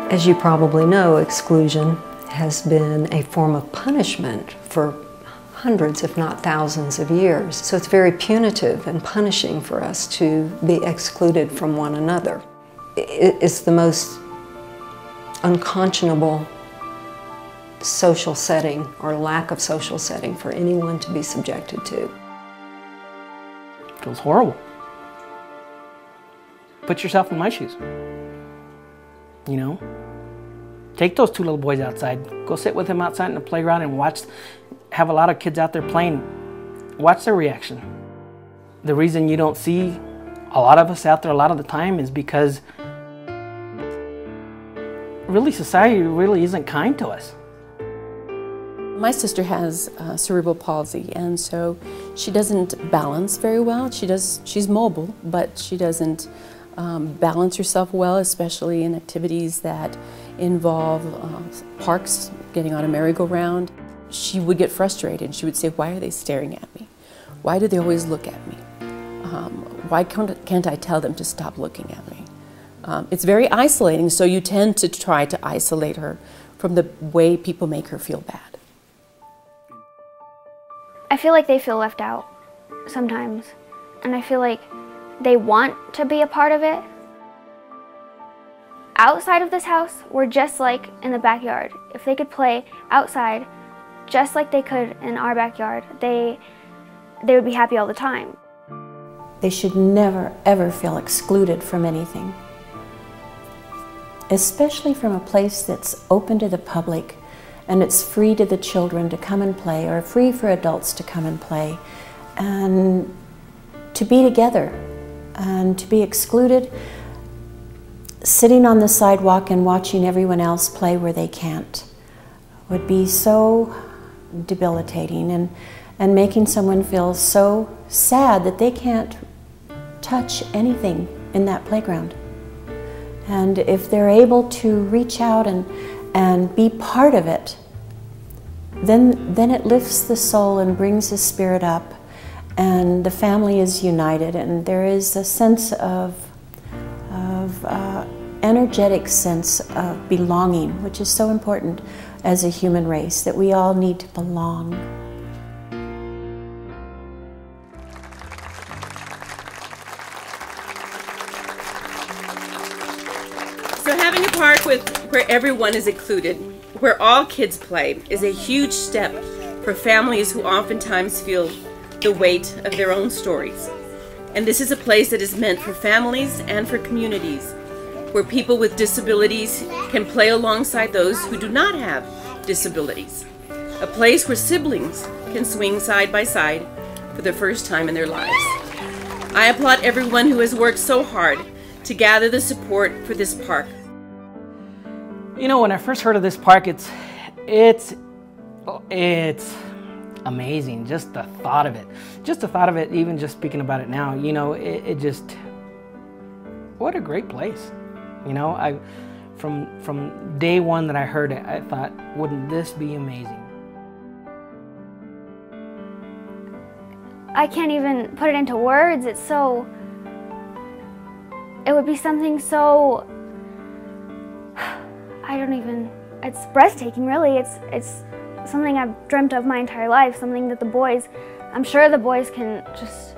As you probably know, exclusion has been a form of punishment for hundreds, if not thousands of years. So it's very punitive and punishing for us to be excluded from one another. It's the most unconscionable social setting or lack of social setting for anyone to be subjected to. It feels horrible. Put yourself in my shoes. You know? Take those two little boys outside. Go sit with them outside in the playground and watch. Have a lot of kids out there playing. Watch their reaction. The reason you don't see a lot of us out there a lot of the time is because really society really isn't kind to us. My sister has cerebral palsy, and so she doesn't balance very well. She's mobile, but she doesn't balance herself well, especially in activities that involve parks, getting on a merry-go-round. She would get frustrated. She would say, "Why are they staring at me? Why do they always look at me? Why can't I tell them to stop looking at me?" It's very isolating, so you tend to try to isolate her from the way people make her feel bad. I feel like they feel left out sometimes, and I feel like they want to be a part of it. Outside of this house, we're just like in the backyard. If they could play outside just like they could in our backyard, they would be happy all the time. They should never, ever feel excluded from anything, especially from a place that's open to the public and it's free to the children to come and play, or free for adults to come and play, and to be together. And to be excluded, sitting on the sidewalk and watching everyone else play where they can't, would be so debilitating and making someone feel so sad that they can't touch anything in that playground. And if they're able to reach out and be part of it, then it lifts the soul and brings the spirit up, and the family is united, and there is a sense of energetic sense of belonging, which is so important as a human race, that we all need to belong. So having a park where everyone is included, where all kids play, is a huge step for families who oftentimes feel the weight of their own stories. And this is a place that is meant for families and for communities, where people with disabilities can play alongside those who do not have disabilities. A place where siblings can swing side by side for the first time in their lives. I applaud everyone who has worked so hard to gather the support for this park. You know, when I first heard of this park, it's amazing, just the thought of it. Just the thought of it, even just speaking about it now, you know, it just, what a great place. You know, from day one that I heard it, I thought, wouldn't this be amazing? I can't even put it into words. It would be something so, it's breathtaking, really. It's something I've dreamt of my entire life, something that I'm sure the boys can just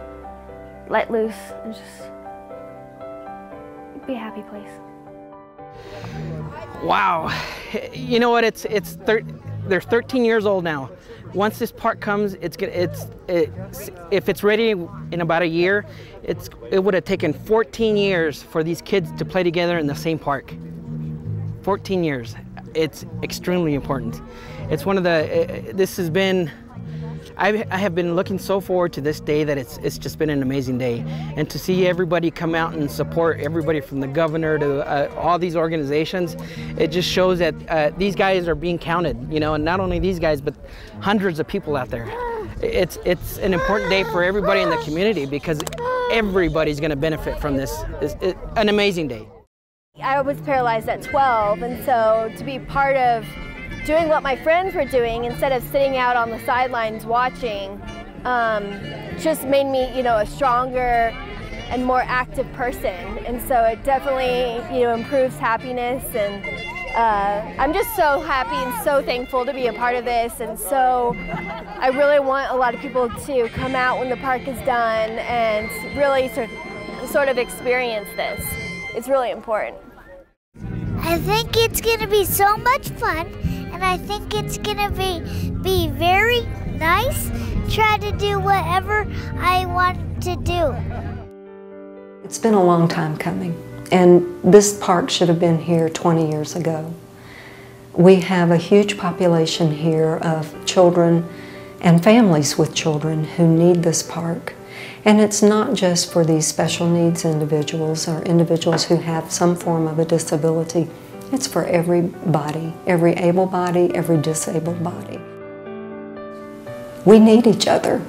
let loose and just be a happy place. Wow, you know what? They're 13 years old now. Once this park comes, if it's ready in about a year, it would have taken 14 years for these kids to play together in the same park. 14 years. It's extremely important. It's one of the, this has been, I have been looking so forward to this day that it's just been an amazing day. And to see everybody come out and support everybody from the governor to all these organizations, it just shows that these guys are being counted, you know, and not only these guys, but hundreds of people out there. It's an important day for everybody in the community because everybody's going to benefit from this. It's an amazing day. I was paralyzed at 12, and so to be part of doing what my friends were doing instead of sitting out on the sidelines watching just made me, you know, a stronger and more active person. And so it definitely, you know, improves happiness and I'm just so happy and so thankful to be a part of this, and so I really want a lot of people to come out when the park is done and really sort of experience this. It's really important. I think it's going to be so much fun, and I think it's going to be very nice. Try to do whatever I want to do. It's been a long time coming, and this park should have been here 20 years ago. We have a huge population here of children and families with children who need this park. And it's not just for these special needs individuals or individuals who have some form of a disability. It's for everybody, every able body, every disabled body. We need each other.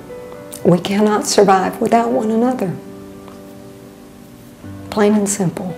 We cannot survive without one another. Plain and simple.